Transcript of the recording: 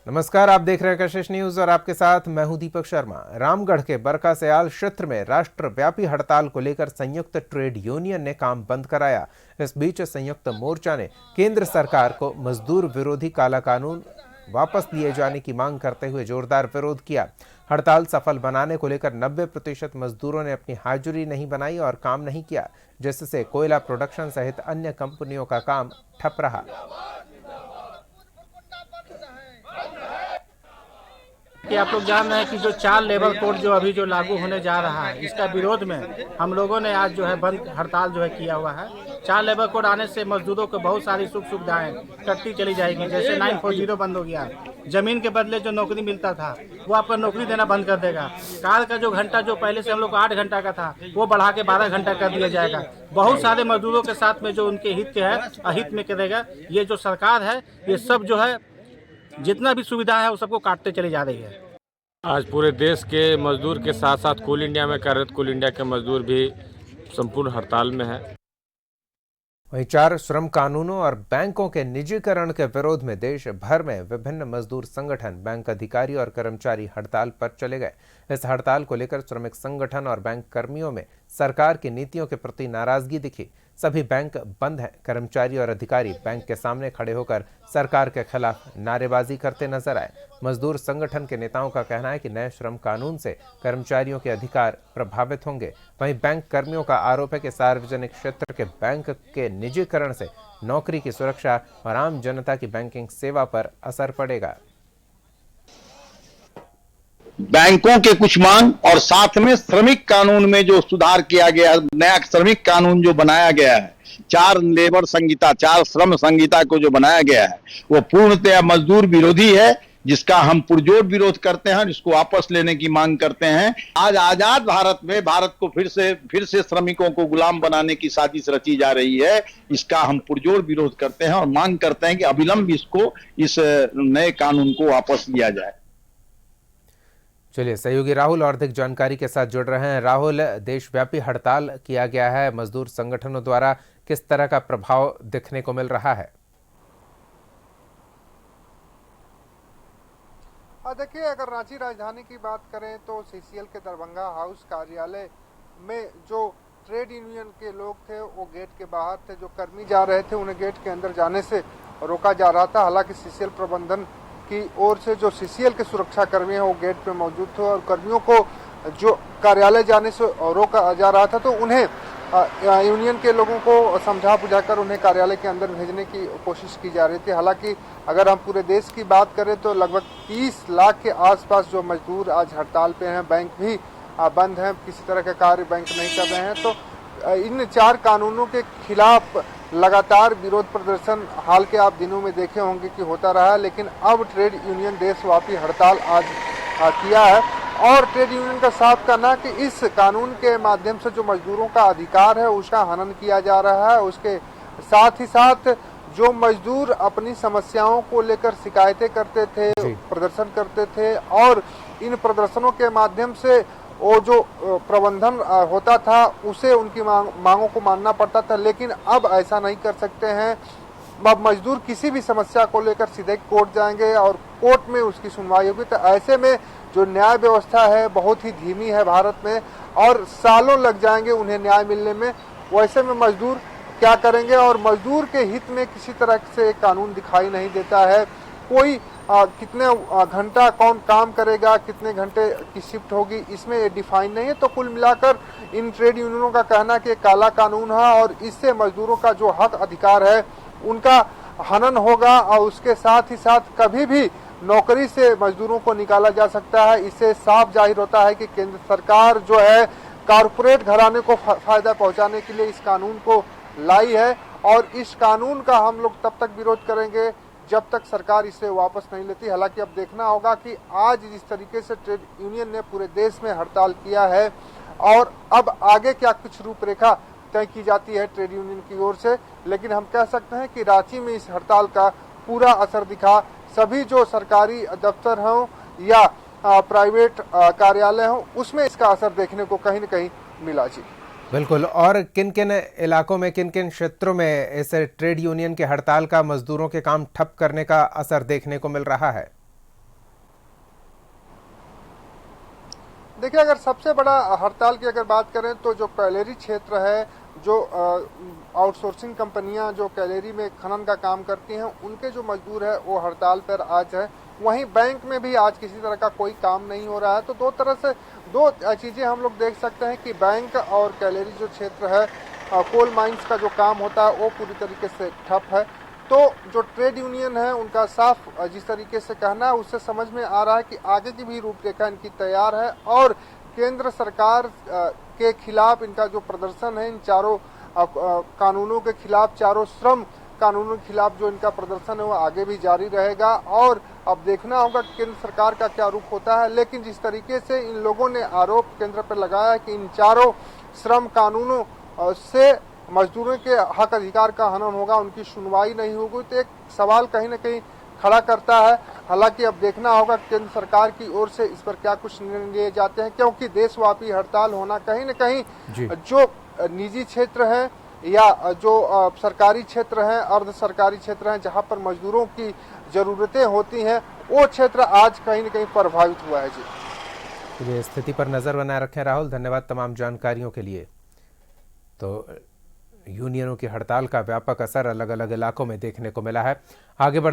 नमस्कार, आप देख रहे हैं कशिश न्यूज और आपके साथ मैं हूं दीपक शर्मा। रामगढ़ के बरका सयाल क्षेत्र में राष्ट्रव्यापी हड़ताल को लेकर संयुक्त ट्रेड यूनियन ने काम बंद कराया। इस बीच संयुक्त मोर्चा ने केंद्र सरकार को मजदूर विरोधी काला कानून वापस लिए जाने की मांग करते हुए जोरदार विरोध किया। हड़ताल सफल बनाने को लेकर 90% मजदूरों ने अपनी हाजिरी नहीं बनाई और काम नहीं किया, जिससे कोयला प्रोडक्शन सहित अन्य कंपनियों का काम ठप रहा। कि आप लोग जान रहे हैं कि जो 4 लेबर कोड जो अभी जो लागू होने जा रहा है, इसका विरोध में हम लोगों ने आज जो है बंद हड़ताल जो है किया हुआ है। 4 लेबर कोड आने से मजदूरों को बहुत सारी सुख सुविधाएं कटती चली जाएगी। जैसे 940 बंद हो गया, जमीन के बदले जो नौकरी मिलता था वो आपका नौकरी देना बंद कर देगा। कार का जो घंटा जो पहले से हम लोग को 8 घंटा का था वो बढ़ा के 12 घंटा कर दिया जाएगा। बहुत सारे मजदूरों के साथ में जो उनके हित के है अहित में करेगा। ये जो सरकार है ये सब जो है जितना भी सुविधा है वो सबको काटते चली जा रही है। आज पूरे देश के मजदूर के साथ साथ कोल इंडिया में कार्यरत कोल इंडिया के मजदूर भी संपूर्ण हड़ताल में है। वहीं 4 श्रम कानूनों और बैंकों के निजीकरण के विरोध में देश भर में विभिन्न मजदूर संगठन, बैंक अधिकारी और कर्मचारी हड़ताल पर चले गए। इस हड़ताल को लेकर श्रमिक संगठन और बैंक कर्मियों में सरकार की नीतियों के प्रति नाराजगी दिखी। सभी बैंक बंद हैं। कर्मचारी और अधिकारी बैंक के सामने खड़े होकर सरकार के खिलाफ नारेबाजी करते नजर आए। मजदूर संगठन के नेताओं का कहना है कि नए श्रम कानून से कर्मचारियों के अधिकार प्रभावित होंगे। वहीं बैंक कर्मियों का आरोप है कि सार्वजनिक क्षेत्र के बैंक के निजीकरण से नौकरी की सुरक्षा और आम जनता की बैंकिंग सेवा पर असर पड़ेगा। बैंकों के कुछ मांग और साथ में श्रमिक कानून में जो सुधार किया गया, नया श्रमिक कानून जो बनाया गया है, 4 लेबर संहिता, 4 श्रम संहिता को जो बनाया गया है वो पूर्णतः मजदूर विरोधी है, जिसका हम पुरजोर विरोध करते हैं। इसको वापस लेने की मांग करते हैं। आज आजाद भारत में भारत को फिर से श्रमिकों को गुलाम बनाने की साजिश रची जा रही है। इसका हम पुरजोर विरोध करते हैं और मांग करते हैं कि अविलंब इस नए कानून को वापस लिया जाए। चलिए, सहयोगी राहुल और अधिक जानकारी के साथ जुड़ रहे हैं। राहुल, देशव्यापी हड़ताल किया गया है मजदूर संगठनों द्वारा, किस तरह का प्रभाव देखने को मिल रहा है? देखिए, अगर रांची राजधानी की बात करें तो सीसीएल के दरभंगा हाउस कार्यालय में जो ट्रेड यूनियन के लोग थे वो गेट के बाहर थे। जो कर्मी जा रहे थे उन्हें गेट के अंदर जाने से रोका जा रहा था। हालांकि सीसीएल प्रबंधन की ओर से जो सीसीएल के सुरक्षा कर्मी हैं वो गेट पे मौजूद थे और कर्मियों को जो कार्यालय जाने से रोका जा रहा था, तो उन्हें यूनियन के लोगों को समझा बुझाकर उन्हें कार्यालय के अंदर भेजने की कोशिश की जा रही थी। हालांकि अगर हम पूरे देश की बात करें तो लगभग 30 लाख के आसपास जो मजदूर आज हड़ताल पे हैं। बैंक भी बंद हैं, किसी तरह का कार्य बैंक नहीं कर रहे हैं। तो इन 4 कानूनों के खिलाफ लगातार विरोध प्रदर्शन हाल के आप दिनों में देखे होंगे कि होता रहा, लेकिन अब ट्रेड यूनियन देशव्यापी हड़ताल आज किया है। और ट्रेड यूनियन का साफ कहना है कि इस कानून के माध्यम से जो मजदूरों का अधिकार है उसका हनन किया जा रहा है। उसके साथ ही साथ जो मजदूर अपनी समस्याओं को लेकर शिकायतें करते थे, प्रदर्शन करते थे और इन प्रदर्शनों के माध्यम से वो जो प्रबंधन होता था उसे उनकी मांगों को मानना पड़ता था, लेकिन अब ऐसा नहीं कर सकते हैं। अब मजदूर किसी भी समस्या को लेकर सीधे कोर्ट जाएंगे और कोर्ट में उसकी सुनवाई होगी। तो ऐसे में जो न्याय व्यवस्था है बहुत ही धीमी है भारत में और सालों लग जाएंगे उन्हें न्याय मिलने में। वैसे में मजदूर क्या करेंगे और मजदूर के हित में किसी तरह से कानून दिखाई नहीं देता है। कोई कितने घंटा कौन काम करेगा, कितने घंटे की शिफ्ट होगी, इसमें ये डिफाइन नहीं है। तो कुल मिलाकर इन ट्रेड यूनियनों का कहना कि काला कानून है और इससे मजदूरों का जो हक अधिकार है उनका हनन होगा और उसके साथ ही साथ कभी भी नौकरी से मजदूरों को निकाला जा सकता है। इससे साफ जाहिर होता है कि केंद्र सरकार जो है कारपोरेट घराने को फायदा पहुंचाने के लिए इस कानून को लाई है और इस कानून का हम लोग तब तक विरोध करेंगे जब तक सरकार इसे वापस नहीं लेती। हालांकि अब देखना होगा कि आज जिस तरीके से ट्रेड यूनियन ने पूरे देश में हड़ताल किया है और अब आगे क्या कुछ रूपरेखा तय की जाती है ट्रेड यूनियन की ओर से, लेकिन हम कह सकते हैं कि रांची में इस हड़ताल का पूरा असर दिखा। सभी जो सरकारी दफ्तर हों या प्राइवेट कार्यालय हों उसमें इसका असर देखने को कहीं न कहीं मिला जी। बिल्कुल। और किन किन इलाकों में, किन किन क्षेत्रों में इस ट्रेड यूनियन के हड़ताल का मजदूरों के काम ठप करने का असर देखने को मिल रहा है? देखिए, अगर सबसे बड़ा हड़ताल की अगर बात करें तो जो कैलेरी क्षेत्र है, जो आउटसोर्सिंग कंपनियां जो कैलेरी में खनन का काम करती हैं, उनके जो मजदूर है वो हड़ताल पर आज है। वहीं बैंक में भी आज किसी तरह का कोई काम नहीं हो रहा है। तो दो तरह से दो चीजें हम लोग देख सकते हैं कि बैंक और कैलेरी जो क्षेत्र है, कोल माइंस का जो काम होता है वो पूरी तरीके से ठप है। तो जो ट्रेड यूनियन है उनका साफ जिस तरीके से कहना है उससे समझ में आ रहा है कि आगे की भी रूपरेखा इनकी तैयार है और केंद्र सरकार के खिलाफ इनका जो प्रदर्शन है, इन चारों कानूनों के खिलाफ, चारों श्रम कानूनों के खिलाफ जो इनका प्रदर्शन है वो आगे भी जारी रहेगा। और अब देखना होगा केंद्र सरकार का क्या रुख होता है। लेकिन जिस तरीके से इन लोगों ने आरोप केंद्र पर लगाया है कि इन चारों श्रम कानूनों से मजदूरों के हक अधिकार का हनन होगा, उनकी सुनवाई नहीं होगी, तो एक सवाल कहीं ना कहीं खड़ा करता है। हालांकि अब देखना होगा केंद्र सरकार की ओर से इस पर क्या कुछ निर्णय लिए जाते हैं, क्योंकि देशव्यापी हड़ताल होना कहीं न कहीं जो निजी क्षेत्र है या जो सरकारी क्षेत्र हैं, अर्ध सरकारी क्षेत्र हैं, जहां पर मजदूरों की जरूरतें होती हैं, वो क्षेत्र आज कहीं न कहीं प्रभावित हुआ है। जी, स्थिति पर नजर बनाए रखें राहुल, धन्यवाद तमाम जानकारियों के लिए। तो यूनियनों की हड़ताल का व्यापक असर अलग अलग इलाकों में देखने को मिला है। आगे बढ़